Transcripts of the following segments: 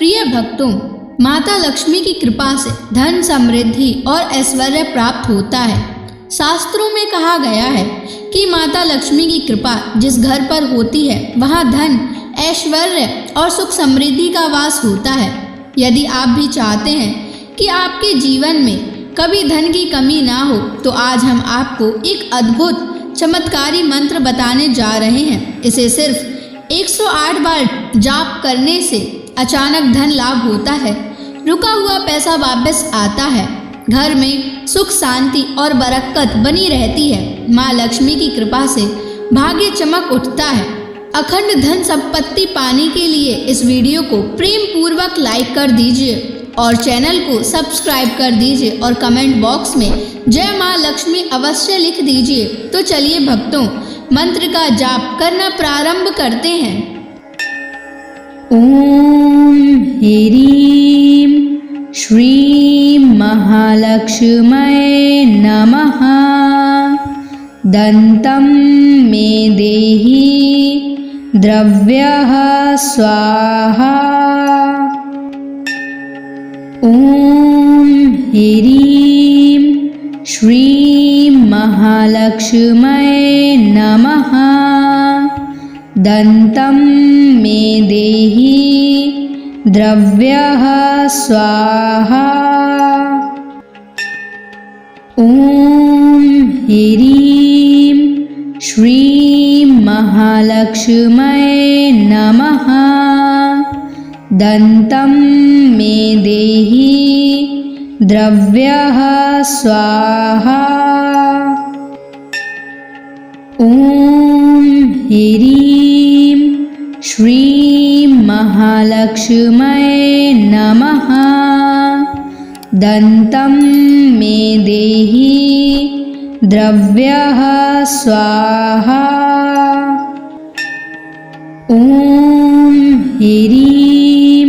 प्रिय भक्तों, माता लक्ष्मी की कृपा से धन, समृद्धि और ऐश्वर्य प्राप्त होता है। शास्त्रों में कहा गया है कि माता लक्ष्मी की कृपा जिस घर पर होती है वहाँ धन, ऐश्वर्य और सुख समृद्धि का वास होता है। यदि आप भी चाहते हैं कि आपके जीवन में कभी धन की कमी ना हो तो आज हम आपको एक अद्भुत चमत्कारी मंत्र बताने जा रहे हैं। इसे सिर्फ 108 बार जाप करने से अचानक धन लाभ होता है, रुका हुआ पैसा वापस आता है, घर में सुख, शांति और बरकत बनी रहती है। माँ लक्ष्मी की कृपा से भाग्य चमक उठता है। अखंड धन संपत्ति पाने के लिए इस वीडियो को प्रेम पूर्वक लाइक कर दीजिए और चैनल को सब्सक्राइब कर दीजिए और कमेंट बॉक्स में जय माँ लक्ष्मी अवश्य लिख दीजिए। तो चलिए भक्तों, मंत्र का जाप करना प्रारंभ करते हैं। ओम ह्रीं श्रीं महालक्ष्म्यै नमः। दन्तं मे देहि द्रव्यः स्वाहा। ओम ह्रीं श्रीं महालक्ष्म्यै नमः। दन्तं मे देहि द्रव्यः स्वाहा। ओम ह्रीं श्रीं महालक्ष्म्यै नमः। दन्तं मे देहि द्रव्यः स्वाहा। ओम ह्रीं श्रीं महालक्ष्म्यै नमः। दन्तं मे देहि द्रव्यः स्वाहा। ओम ह्रीं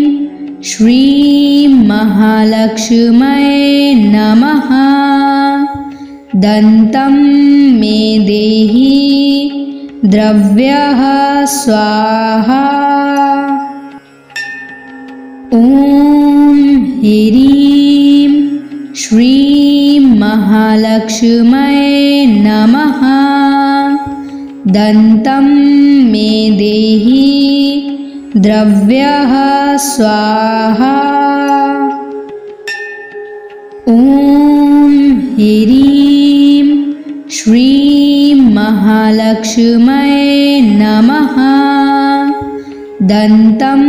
श्रीं महालक्ष्म्यै नमः। दन्तं मे देहि द्रव्यः स्वाहा। ओम ह्रीं श्रीं महालक्ष्म्यै नमः। दन्तं मे देहि द्रव्यः स्वाहा। ओम ह्रीं श्रीं महालक्ष्म्यै नमः। दन्तं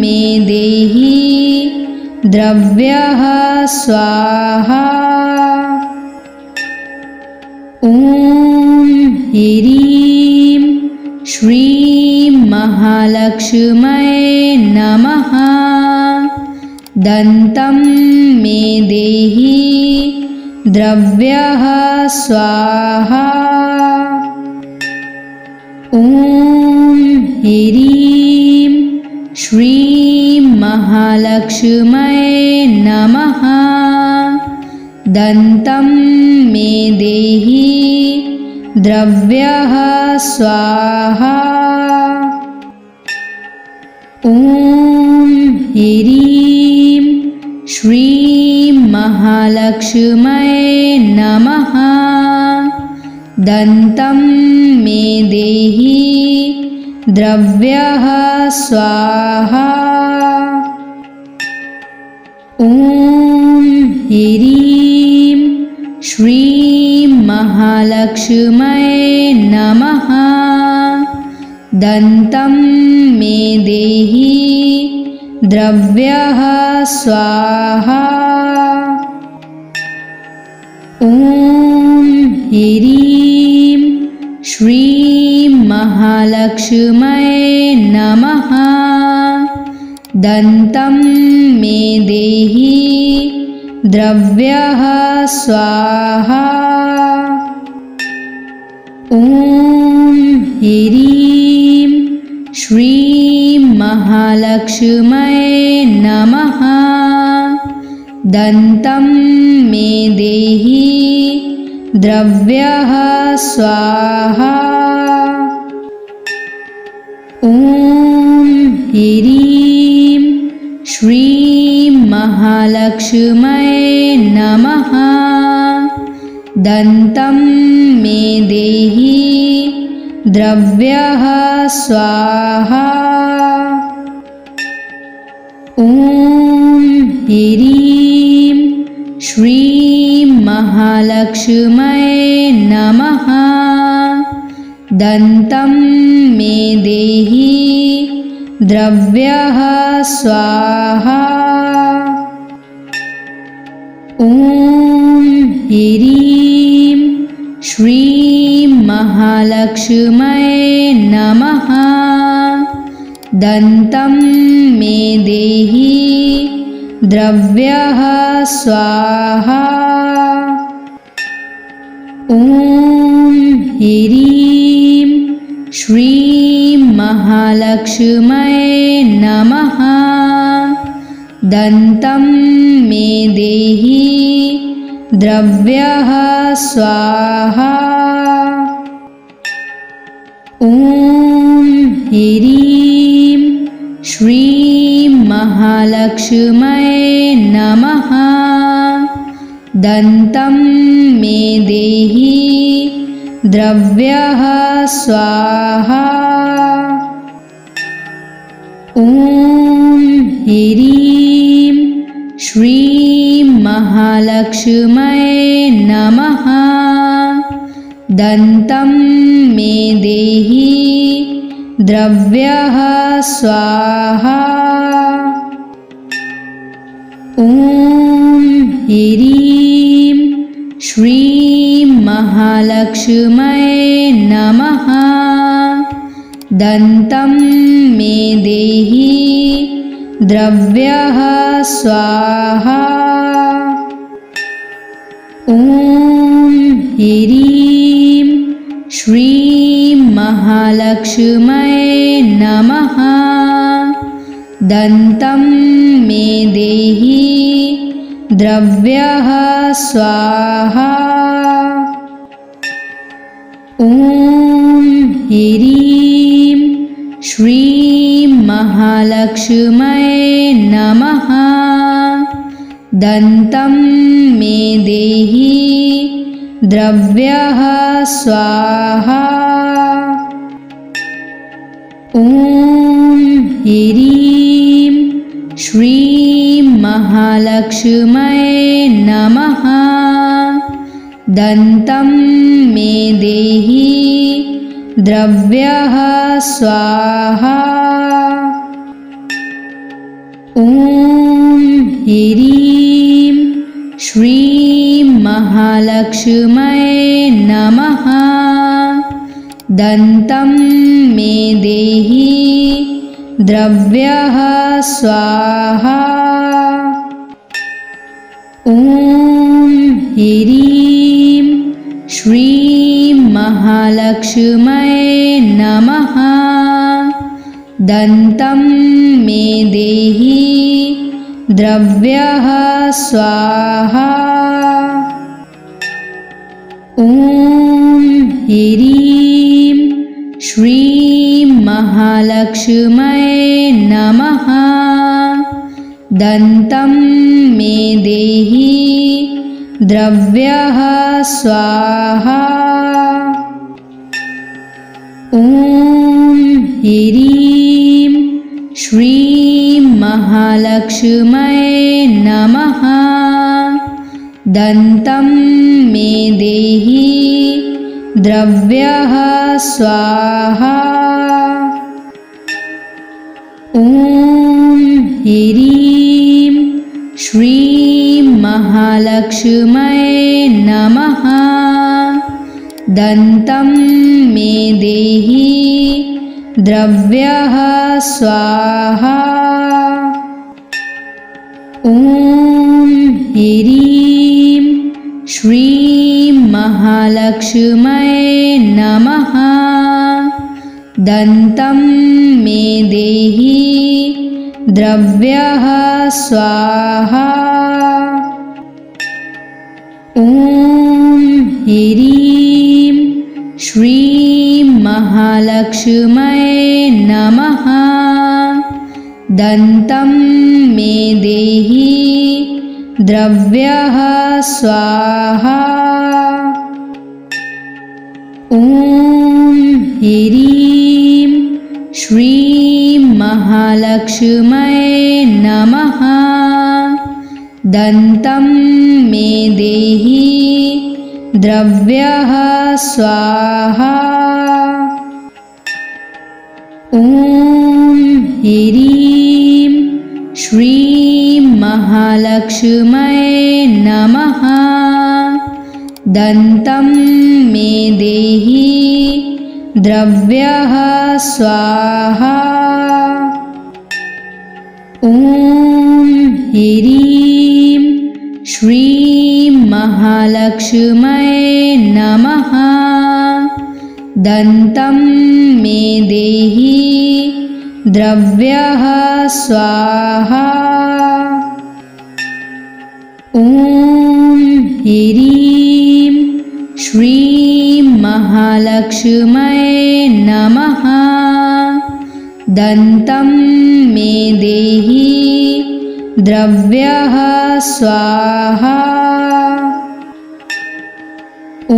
मे देहि द्रव्यः स्वाहा। ओम ह्रीं श्रीं महालक्ष्म्यै नमः। दन्तं मे देहि द्रव्यः स्वाहा। ओम ह्रीं श्रीं महालक्ष्म्यै नमः। दन्तं मे देहि द्रव्यः स्वाहा। ओम ह्रीं श्रीं महालक्ष्म्यै नमः। दन्तं मे देहि द्रव्यः स्वाहा। ओम ह्रीं श्रीं महालक्ष्म्यै नमः। दन्तं मे देहि द्रव्यः स्वाहा। ओम ह्रीं श्रीं महालक्ष्म्यै नमः। दन्तं मे देहि द्रव्यः स्वाहा। ओम ह्रीं श्रीं महालक्ष्म्यै नमः। दन्तं मे देहि द्रव्यः स्वाहा। ओम ह्रीं महालक्ष्म्यै नमः। दन्तं मे देहि द्रव्यः स्वाहा। ॐ ह्रीं श्रीं महालक्ष्म्यै नमः। दन्तं मे देहि द्रव्यः स्वाहा। ॐ ह्रीं श्रीं महालक्ष्म्यै नमः। दन्तं मे देहि द्रव्यः स्वाहा। ॐ ह्रीं श्रीं महालक्ष्म्यै नमः। दन्तं मे देहि द्रव्यः स्वाहा। ॐ ह्रीं श्रीं महालक्ष्म्यै नमः। दन्तं मे देहि द्रव्यः स्वाहा। ॐ ह्रीं श्रीं महालक्ष्म्यै नमः। दन्तं मे देहि द्रव्यः स्वाहा। ॐ ह्रीं श्रीं महालक्ष्म्यै नमः। दन्तं मे देहि द्रव्यः स्वाहा। ॐ ह्रीं श्रीं महालक्ष्म्यै नमः। दन्तं मे देहि द्रव्यः स्वाहा। ॐ ह्रीं श्रीं महालक्ष्म्यै नमः। दन्तं मे देहि द्रव्यः स्वाहा। ॐ ह्रीं श्रीं महालक्ष्म्यै नमः। दन्तं मे देहि द्रव्यः स्वाहा। ॐ ह्रीं श्रीं महालक्ष्म्यै नमः। दन्तं मे देहि द्रव्यः स्वाहा। ॐ ह्रीं श्रीं महालक्ष्म्यै नमः। दन्तं मे देहि द्रव्यः स्वाहा। ॐ ह्रीं श्रीं महालक्ष्म्यै नमः। दन्तं मे देहि द्रव्यः स्वाहा। ॐ ह्रीं श्रीं महालक्ष्म्यै नमः। दन्तं मे देहि द्रव्यः स्वाहा। ॐ ह्रीं श्रीं महालक्ष्म्यै नमः। दन्तं मे देहि द्रव्यः स्वाहा। ॐ ह्रीं श्रीं महालक्ष्म्यै नमः। दन्तं मे देहि द्रव्यः स्वाहा। ॐ ह्रीं श्रीं महालक्ष्म्यै नमः। दन्तं मे देहि द्रव्यः स्वाहा। ॐ ह्रीं श्रीं महालक्ष्म्यै नमः। दन्तं मे देहि द्रव्यः स्वाहा। ॐ ह्रीं श्रीं महालक्ष्म्यै नमः। दन्तं मे देहि द्रव्यः स्वाहा। ॐ ह्रीं श्रीं महालक्ष्म्यै नमः। दन्तं मे देहि द्रव्यः स्वाहा। ॐ ह्रीं श्रीं महालक्ष्म्यै नमः। दन्तं मे देहि द्रव्यः स्वाहा। ॐ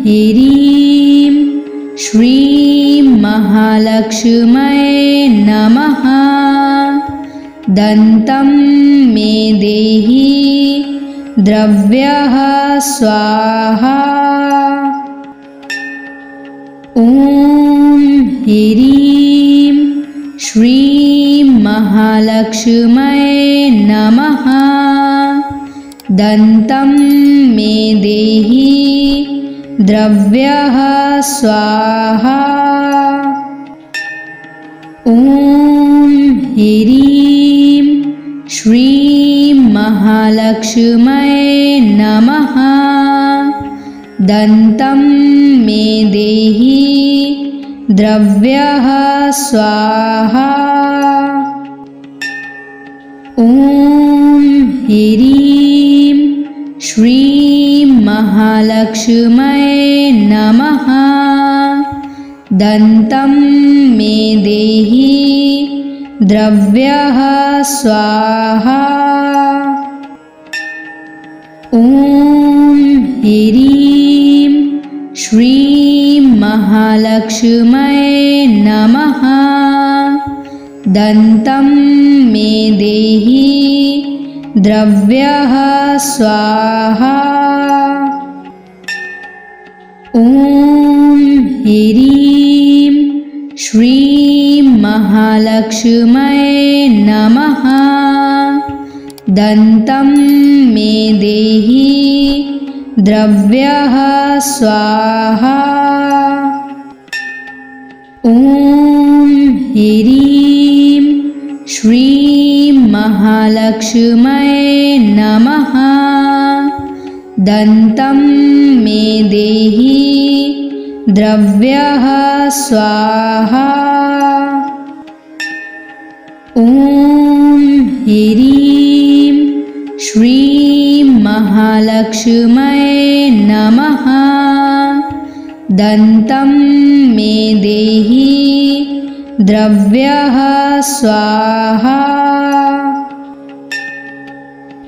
ह्रीं श्रीं महालक्ष्म्यै नमः। दन्तं मे देहि द्रव्यः स्वाहा। ॐ ह्रीं श्रीं महालक्ष्म्यै नमः। दन्तं मे देहि द्रव्यः स्वाहा। ॐ ह्रीं श्रीं महालक्ष्म्यै नमः। दन्तं मे देहि द्रव्यः स्वाहा। ॐ ह्रीं श्रीं महालक्ष्म्यै नमः। दन्तं मे देहि द्रव्यः स्वाहा। ॐ ह्रीं श्रीं महालक्ष्म्यै नमः। दन्तं मे देहि द्रव्यः स्वाहा। ॐ ह्रीं श्रीं महालक्ष्म्यै नमः। दन्तं मे देहि द्रव्यः स्वाहा। ॐ ह्रीं श्रीं महालक्ष्म्यै नमः। दन्तं मे देहि द्रव्यः स्वाहा। ॐ ह्रीं श्रीं महालक्ष्म्यै नमः। दन्तं मे देहि द्रव्यः स्वाहा।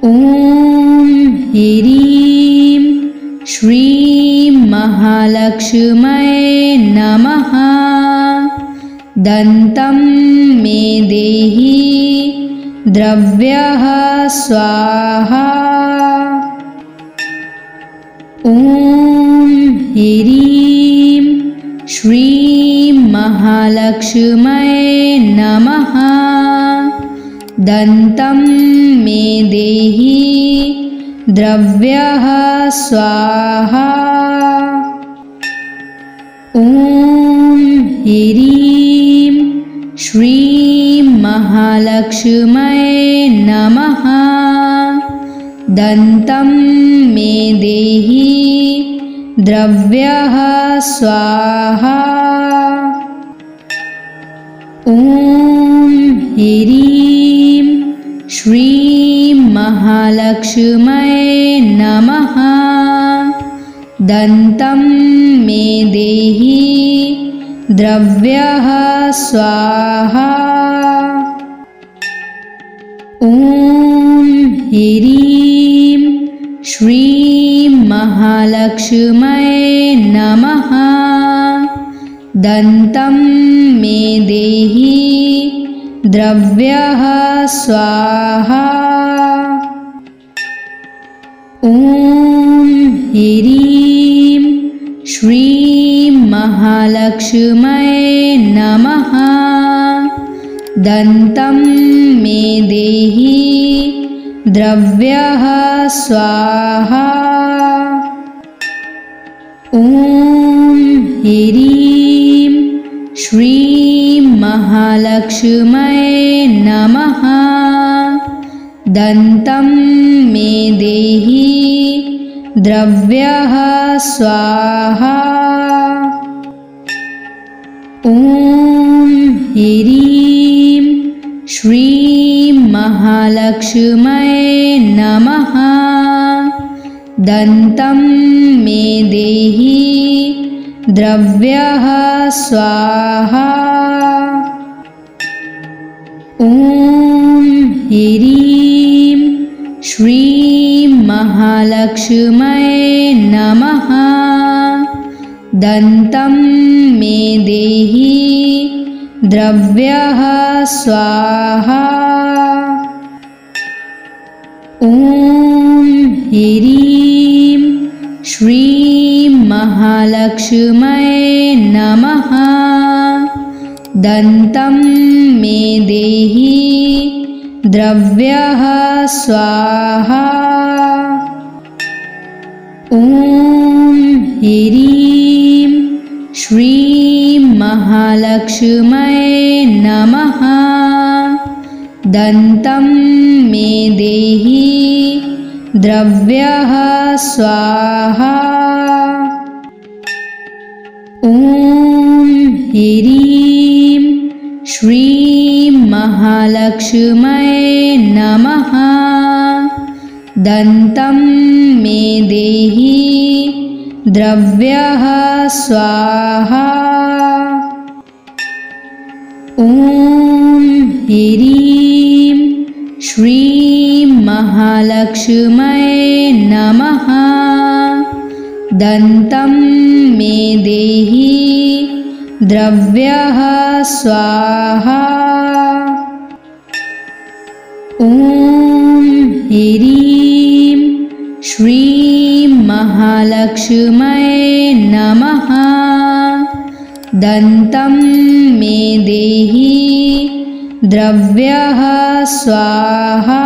ॐ ह्रीं श्रीं महालक्ष्म्यै नमः। दन्तं मे देहि द्रव्यः स्वाहा। ॐ ह्रीं श्रीं महालक्ष्म्यै नमः। दन्तं मे देहि द्रव्यः स्वाहा। ॐ ह्रीं श्रीं महालक्ष्म्यै नमः। दन्तं मे देहि द्रव्यः स्वाहा। ॐ ह्रीं श्रीं महालक्ष्म्यै नमः। दन्तं मे देहि द्रव्यः स्वाहा। ॐ ह्रीं श्रीं महालक्ष्म्यै नमः। दन्तं मे देहि द्रव्यः स्वाहा। ॐ ह्रीं श्रीं महालक्ष्म्यै नमः। दन्तं मे देहि द्रव्यः स्वाहा। ॐ ह्रीं श्रीं महालक्ष्म्यै नमः। दन्तं मे देहि द्रव्यः स्वाहा। ॐ ह्रीं श्रीं महालक्ष्म्यै नमः। दन्तं मे देहि द्रव्यः स्वाहा। ॐ ह्रीं श्रीं महालक्ष्म्यै नमः। दन्तं मे देहि द्रव्यः स्वाहा। ॐ ह्रीं श्रीं महालक्ष्म्यै नमः। दन्तं मे देहि द्रव्यः स्वाहा। ॐ ह्रीं श्रीं महालक्ष्म्यै नमः। दन्तं मे देहि द्रव्यः स्वाहा। ॐ ह्रीं श्रीं महालक्ष्म्यै नमः। दन्तं मे देहि द्रव्यः स्वाहा। ॐ ह्रीं श्रीं महालक्ष्म्यै नमः। दन्तं मे देहि द्रव्यः स्वाहा। ॐ ह्रीं श्रीं महालक्ष्म्यै नमः। दन्तं मे देहि द्रव्यः स्वाहा।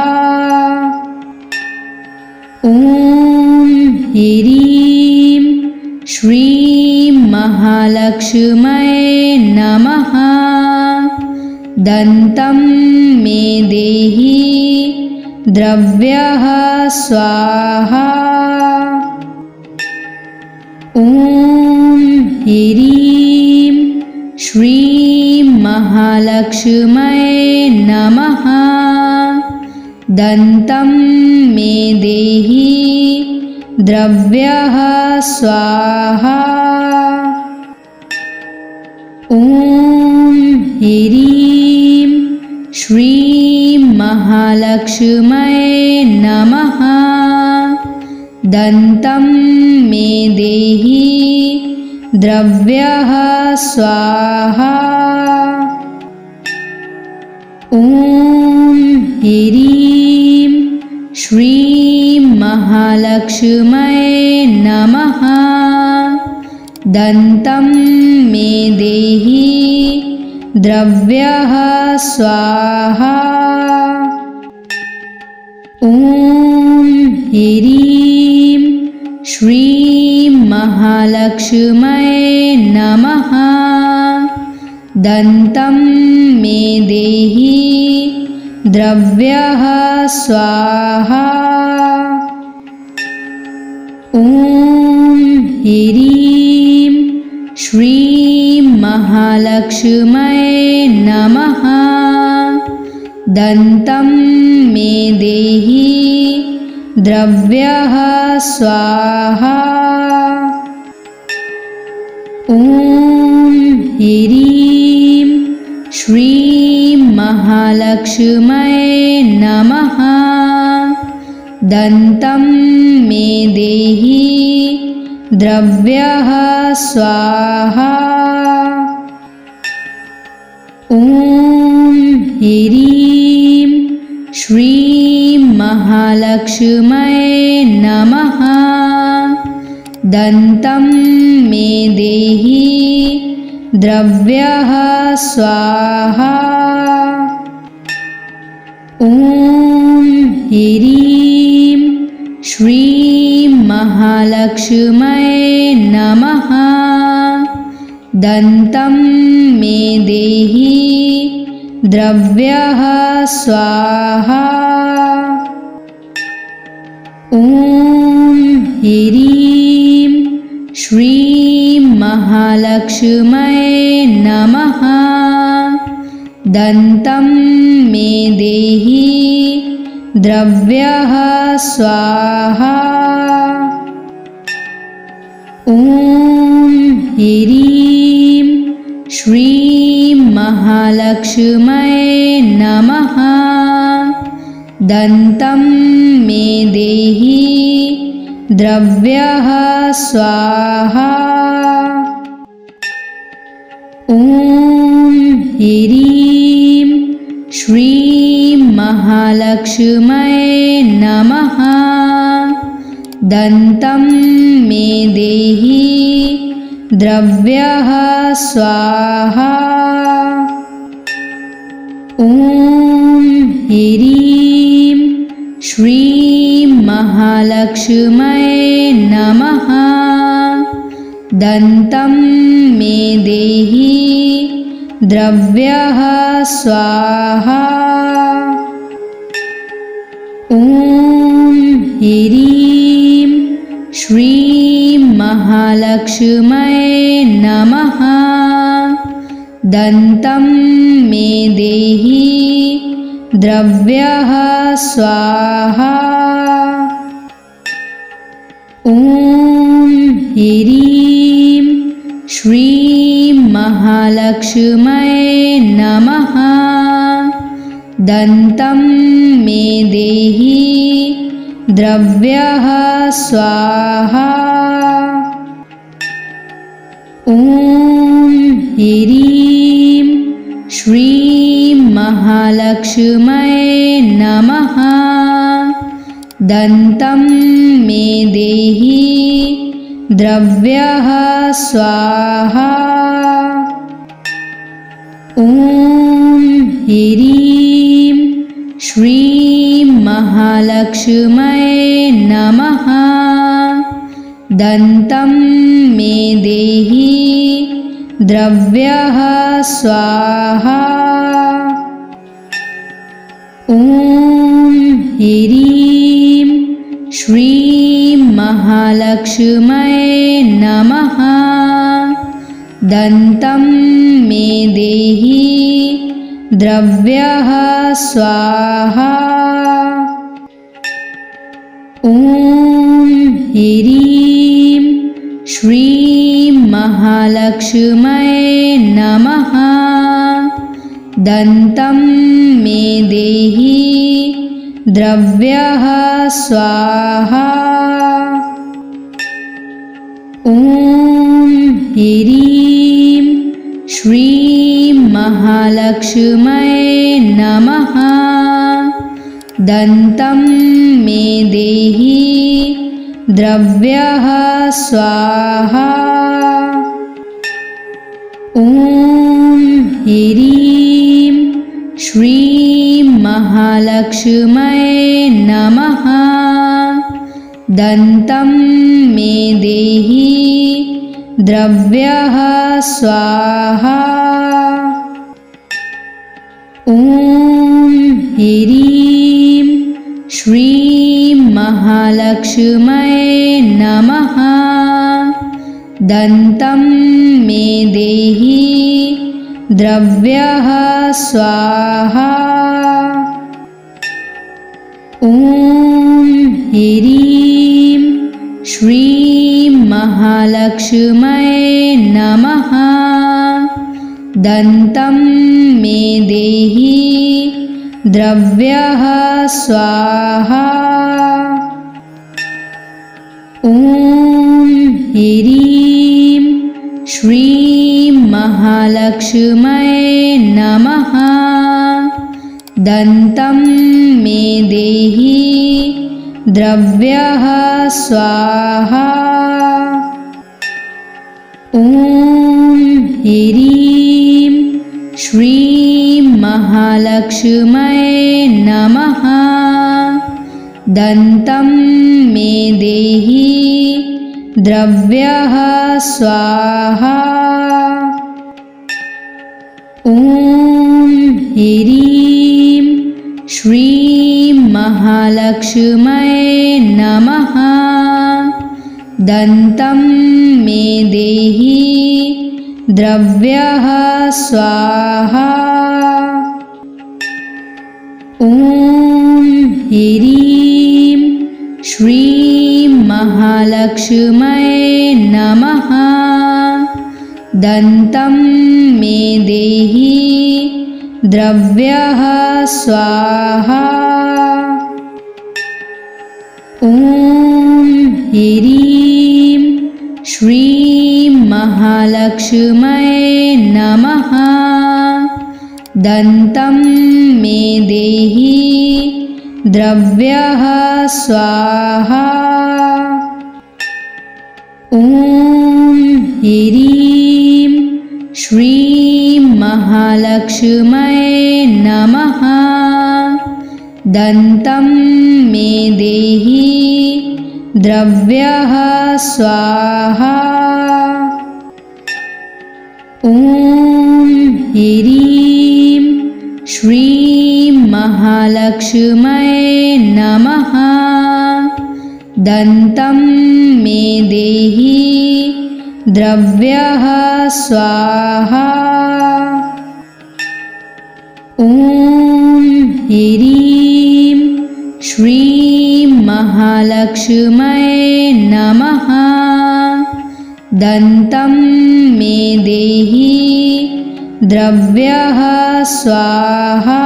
ॐ ह्रीं श्रीं महालक्ष्म्यै नमः। दन्तं मे देहि द्रव्यः स्वाहा। ॐ ह्रीं श्रीं महालक्ष्म्यै नमः। दन्तं मे देहि द्रव्यः स्वाहा। ॐ ह्रीं श्रीं महालक्ष्म्यै नमः। दन्तं मे देहि द्रव्यः स्वाहा। ॐ ह्रीं श्रीं महालक्ष्म्यै नमः। दन्तं मे देहि द्रव्यः स्वाहा। ॐ ह्रीं श्रीं महालक्ष्म्यै नमः। दन्तं मे देहि द्रव्यः स्वाहा। ॐ ह्रीं श्रीं महालक्ष्म्यै नमः। दन्तं मे देहि द्रव्यः स्वाहा। ॐ ह्रीं श्रीं महालक्ष्म्यै नमः। दन्तं मे देहि द्रव्यः स्वाहा। ॐ ह्रीं श्रीं महालक्ष्म्यै नमः। दन्तं मे देहि द्रव्यः स्वाहा। ॐ ह्रीं श्रीं महालक्ष्म्यै नमः। दन्तं मे देहि द्रव्यः स्वाहा। ॐ ह्रीं श्रीं महालक्ष्म्यै नमः। दन्तं मे देहि द्रव्यः स्वाहा। ॐ ह्रीं श्रीं महालक्ष्म्यै नमः। दन्तं मे देहि द्रव्यः स्वाहा। ॐ ह्रीं श्रीं महालक्ष्म्यै नमः। दन्तं मे देहि द्रव्यः स्वाहा। ॐ ह्रीं श्रीं महालक्ष्म्यै नमः। दन्तं मे देहि द्रव्यः स्वाहा। ॐ ह्रीं श्रीं महालक्ष्म्यै नमः। दन्तं मे देहि द्रव्यः स्वाहा। ॐ ह्रीं श्रीं महालक्ष्म्यै नमः। दन्तं मे देहि द्रव्यः स्वाहा। ॐ ह्रीं श्रीं महालक्ष्म्यै नमः। दन्तं मे देहि द्रव्यः स्वाहा। ॐ ह्रीं श्रीं महालक्ष्म्यै नमः। दन्तं मे देहि द्रव्यः स्वाहा। ॐ ह्रीं श्रीं महालक्ष्म्यै नमः। दन्तं मे देहि द्रव्यः स्वाहा। ॐ ह्रीं श्रीं महालक्ष्म्यै नमः। दन्तं मे देहि द्रव्यः स्वाहा। ॐ ह्रीं श्रीं महालक्ष्म्यै नमः। दन्तं मे देहि द्रव्यः स्वाहा। ॐ ह्रीं श्रीं महालक्ष्म्यै नमः। दन्तं मे देहि द्रव्यः स्वाहा। ॐ ह्रीं श्रीं महालक्ष्म्यै नमः। दन्तं मे देहि द्रव्यः स्वाहा। ॐ ह्रीं श्रीं महालक्ष्म्यै नमः। दन्तं मे देहि द्रव्यः स्वाहा। ॐ ह्रीं श्रीं महालक्ष्म्यै नमः। दन्तं मे देहि द्रव्यः स्वाहा। ॐ ह्रीं श्रीं महालक्ष्म्यै नमः। दन्तं मे देहि द्रव्यः स्वाहा। ॐ ह्रीं श्रीं महालक्ष्म्यै नमः। दन्तं मे देहि द्रव्यः स्वाहा। ॐ ह्रीं श्रीं महालक्ष्म्यै नमः। दन्तं मे देहि द्रव्यः स्वाहा। ॐ ह्रीं श्रीं महालक्ष्म्यै नमः। दन्तं मे देहि द्रव्यः स्वाहा। ॐ ह्रीं श्रीं महालक्ष्म्यै नमः। दन्तं मे देहि द्रव्यः स्वाहा। ॐ ह्रीं श्रीं महालक्ष्म्यै नमः। दन्तं मे देहि द्रव्यः स्वाहा। ॐ ह्रीं श्रीं महालक्ष्म्यै नमः। दन्तं मे देहि द्रव्यः स्वाहा।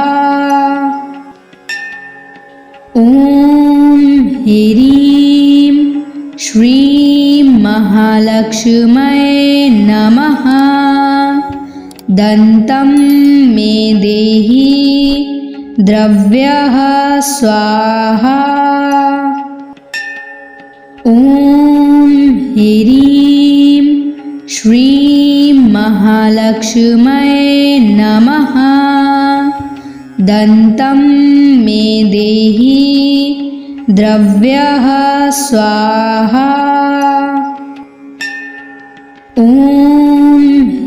ॐ ह्रीं श्रीं महालक्ष्म्यै नमः। दन्तं मे देहि द्रव्यः स्वाहा। ॐ ह्रीं श्रीं महालक्ष्म्यै नमः। दन्तं मे देहि द्रव्यः स्वाहा। ॐ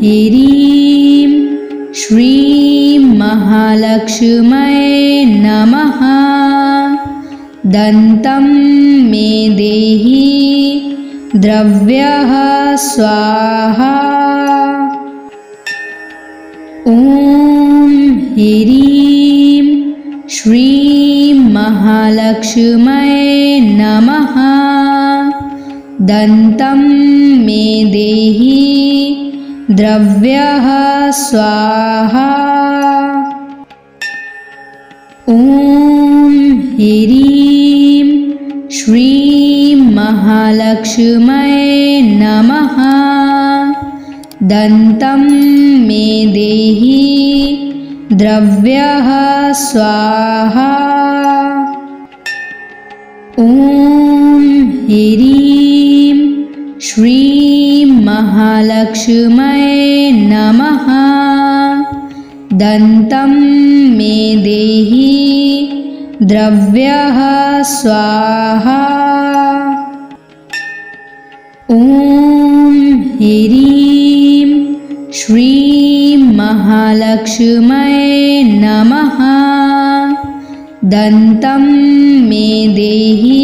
ह्रीं श्रीं महालक्ष्म्यै नमः। दन्तं मे देहि द्रव्यः स्वाहा। ॐ ह्रीं श्रीं महालक्ष्म्यै नमः। दन्तं मे देहि द्रव्यः स्वाहा। ॐ ह्रीं श्रीं महालक्ष्म्यै नमः। दन्तं मे देहि द्रव्यः स्वाहा। ॐ ह्रीं श्रीं महालक्ष्म्यै नमः। दन्तं मे देहि द्रव्यः स्वाहा। ॐ ह्रीं श्रीं महालक्ष्म्यै नमः। दन्तं मे देहि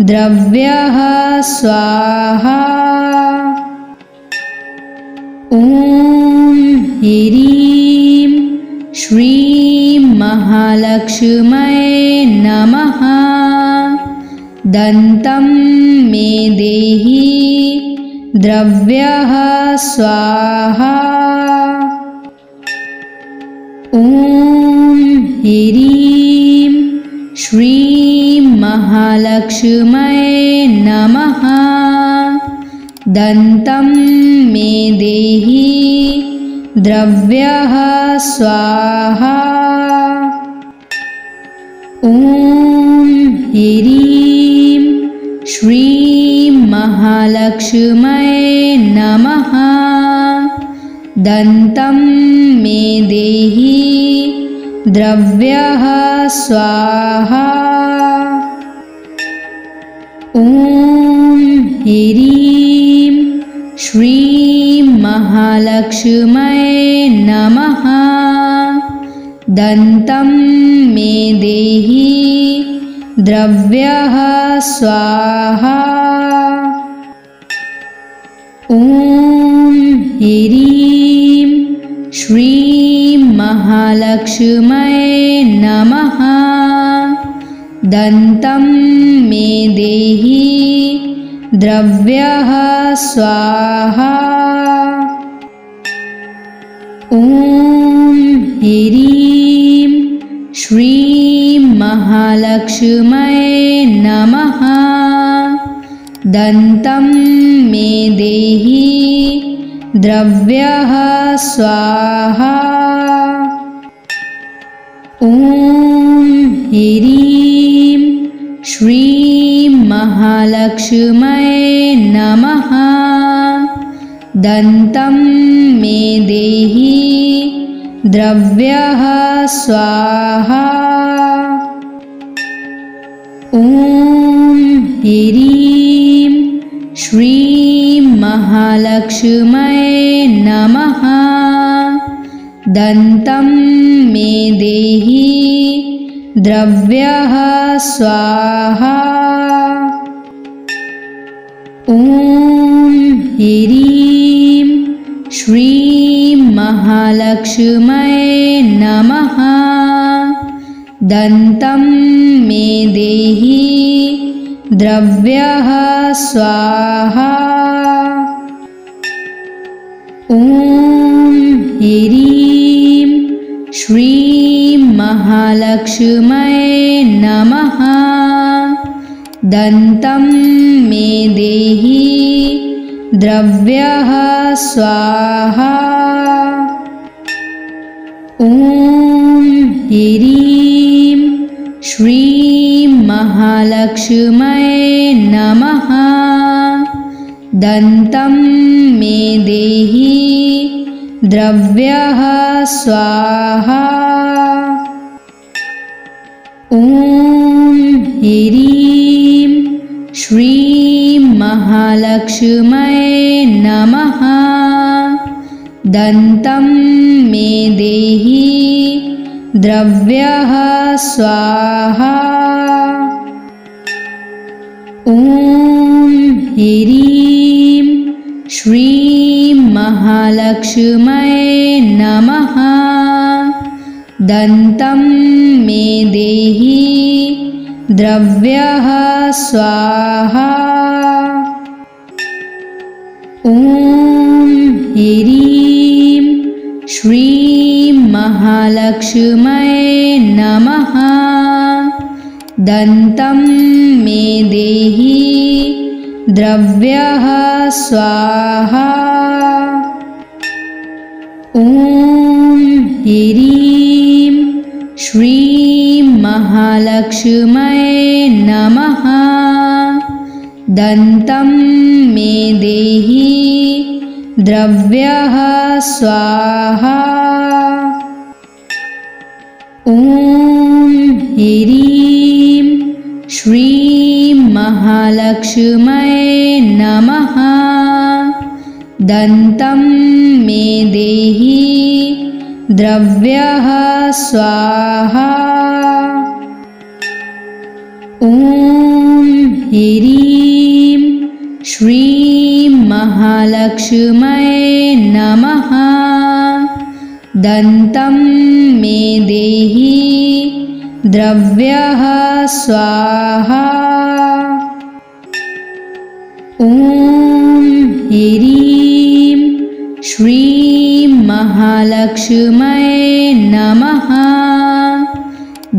द्रव्यः स्वाहा। ॐ ह्रीं श्रीं महालक्ष्म्यै नमः। दन्तं मे देहि द्रव्यः स्वाहा। ॐ ह्रीं श्रीं महालक्ष्म्यै महालक्ष्म्यै नमः। दन्तं मे देहि द्रव्यः स्वाहा। ॐ ह्रीं श्रीं महालक्ष्म्यै नमः। दन्तं मे देहि द्रव्यः स्वाहा। ॐ ह्रीं श्रीं महालक्ष्म्यै नमः। दन्तं मे देहि द्रव्यः स्वाहा। ॐ ह्रीं श्रीं महालक्ष्म्यै नमः। दन्तं मे देहि द्रव्यः स्वाहा। ॐ ह्रीं श्रीं महालक्ष्म्यै नमः। दन्तं मे देहि द्रव्यः स्वाहा। ॐ ह्रीं श्रीं महालक्ष्म्यै नमः। दन्तं मे देहि द्रव्यः स्वाहा। ॐ ह्रीं श्रीं महालक्ष्म्यै नमः। दन्तं मे देहि द्रव्यः स्वाहा। ॐ ह्रीं श्रीं महालक्ष्म्यै नमः। दन्तं मे देहि द्रव्यः स्वाहा। ॐ ह्रीं श्रीं महालक्ष्म्यै नमः। दन्तं मे देहि द्रव्यः स्वाहा। ॐ ह्रीं श्रीं महालक्ष्म्यै नमः। दन्तं मे देहि द्रव्यः स्वाहा। ॐ ह्रीं श्रीं महालक्ष्म्यै नमः। दन्तं मे देहि द्रव्यः स्वाहा। ॐ ह्रीं श्रीं महालक्ष्म्यै नमः। दन्तं मे देहि द्रव्यः स्वाहा। ॐ ह्रीं श्रीं महालक्ष्म्यै नमः। दन्तं मे देहि द्रव्यः स्वाहा। ॐ ह्रीं श्रीं महालक्ष्म्यै नमः। दन्तं मे देहि द्रव्यः स्वाहा। ॐ ह्रीं श्रीं महालक्ष्म्यै नमः। दन्तं मे देहि द्रव्यः स्वाहा। ॐ ह्रीं श्रीं महालक्ष्म्यै नमः। दन्तं मे देहि द्रव्यः स्वाहा। ॐ ह्रीं श्रीं महालक्ष्म्यै नमः।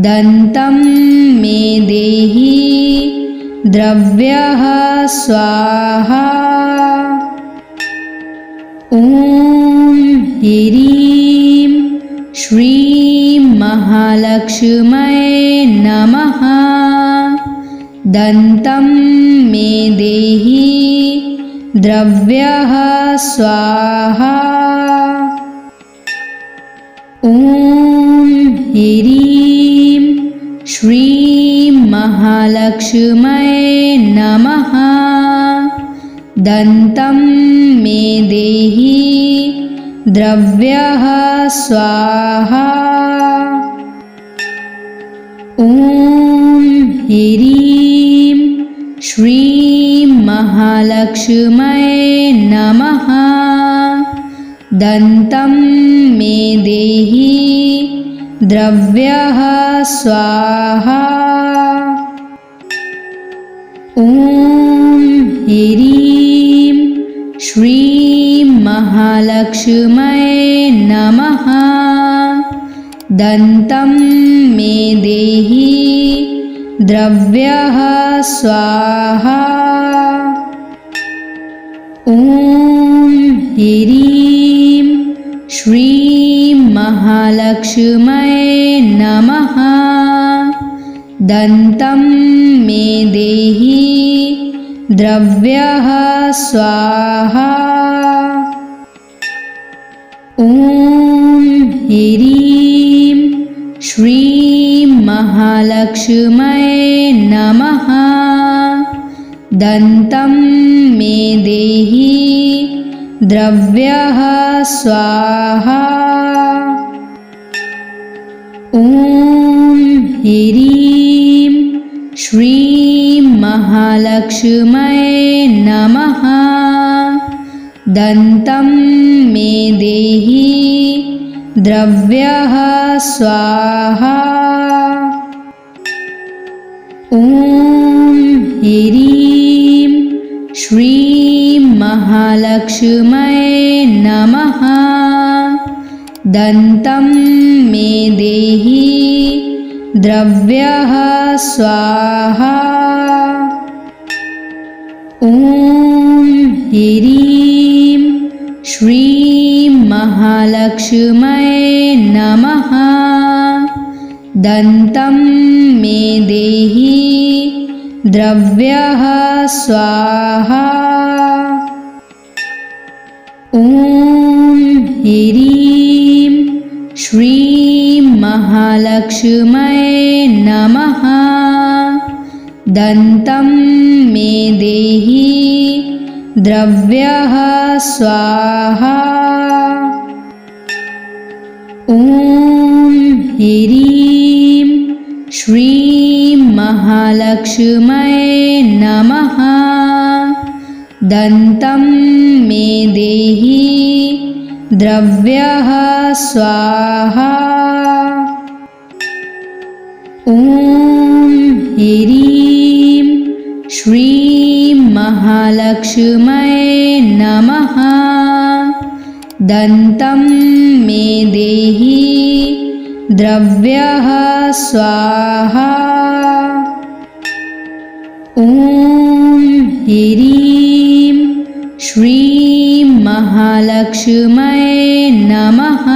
दन्तं मे देहि द्रव्यः स्वाहा। ॐ ह्रीं श्रीं महालक्ष्म्यै नमः। दन्तं मे देहि द्रव्यः स्वाहा। ॐ ह्रीं श्रीं महालक्ष्म्यै नमः। दन्तं मे देहि द्रव्यः स्वाहा। ॐ ह्रीं श्रीं महालक्ष्म्यै नमः। दन्तं मे देहि द्रव्यः स्वाहा। ॐ ह्रीं श्रीं महालक्ष्म्यै नमः। दन्तं मे देहि द्रव्यः स्वाहा। ॐ ह्रीं श्रीं महालक्ष्म्यै नमः। दन्तं मे देहि द्रव्यः स्वाहा। ॐ ह्रीं श्रीं महालक्ष्म्यै नमः। दन्तं मे देहि द्रव्यः स्वाहा। ॐ ह्रीं श्रीं महालक्ष्म्यै नमः। दन्तं मे देहि द्रव्यः स्वाहा। ॐ ह्रीं श्रीं महालक्ष्म्यै नमः। दन्तं मे देहि द्रव्यः स्वाहा। ॐ ह्रीं श्रीं महालक्ष्म्यै नमः। दन्तं मे देहि द्रव्यः स्वाहा। ॐ ह्रीं श्रीं महालक्ष्म्यै नमः। दन्तं मे देहि द्रव्यः स्वाहा। ॐ ह्रीं श्रीं महालक्ष्म्यै नमः। दन्तं मे देहि द्रव्यः स्वाहा। ॐ ह्रीं श्रीं महालक्ष्म्यै नमः। दन्तं मे देहि द्रव्यः स्वाहा। ॐ ह्रीं श्रीं महालक्ष्म्यै नमः।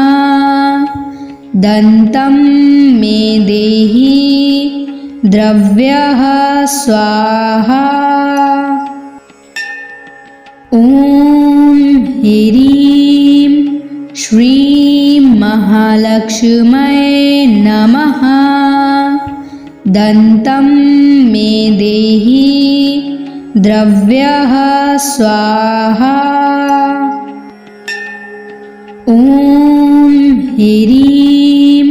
दन्तं मे देहि द्रव्यः स्वाहा। ॐ ह्रीं श्रीं महालक्ष्म्यै नमः। दन्तं मे देहि द्रव्यः स्वाहा। ॐ ह्रीं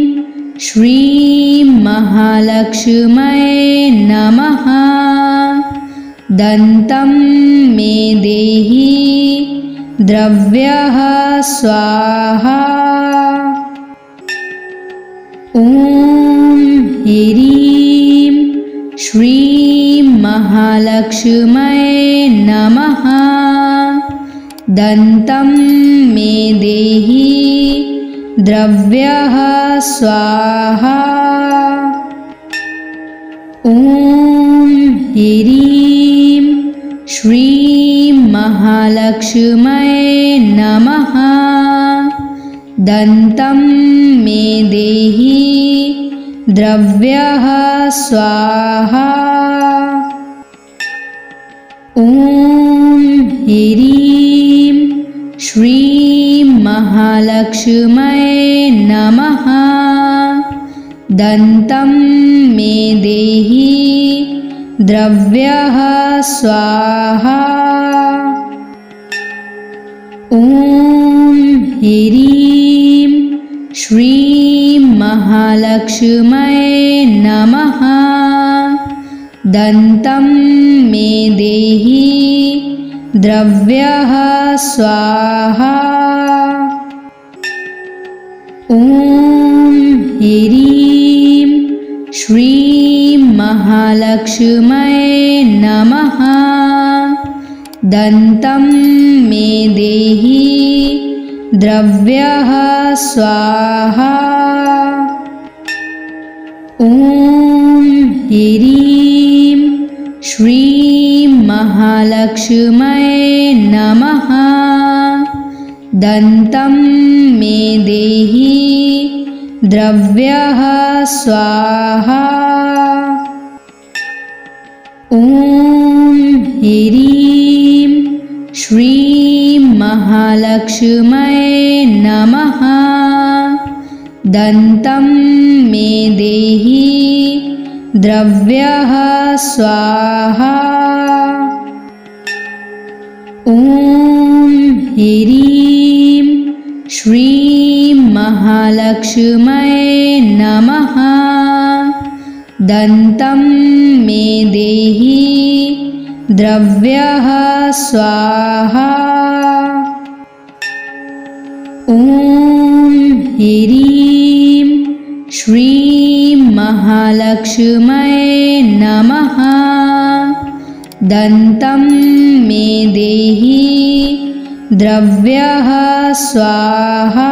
श्रीं महालक्ष्म्यै नमः। दन्तं मे देहि द्रव्यः स्वाहा। ॐ ह्रीं श्रीं महालक्ष्म्यै नमः। दन्तं मे देहि द्रव्यः स्वाहा। ॐ ह्रीं श्रीं महालक्ष्म्यै नमः। दन्तं मे देहि द्रव्यः स्वाहा। ॐ ह्रीं श्रीं महालक्ष्म्यै नमः। दन्तं मे देहि द्रव्यः स्वाहा। ॐ ह्रीं श्रीं महालक्ष्म्यै नमः। दन्तं मे देहि द्रव्यः स्वाहा। ॐ ह्रीं श्रीं महालक्ष्म्यै नमः। दन्तं मे देहि द्रव्यः स्वाहा। ॐ ह्रीं श्रीं महालक्ष्म्यै नमः। दन्तं मे देहि द्रव्यः स्वाहा। ॐ ह्रीं श्रीं महालक्ष्म्यै नमः। दन्तं मे देहि द्रव्यः स्वाहा। ॐ ह्रीं श्रीं महालक्ष्म्यै नमः। दन्तं मे देहि द्रव्यः स्वाहा। ॐ ह्रीं श्रीं महालक्ष्म्यै नमः। दन्तं मे देहि द्रव्यः स्वाहा।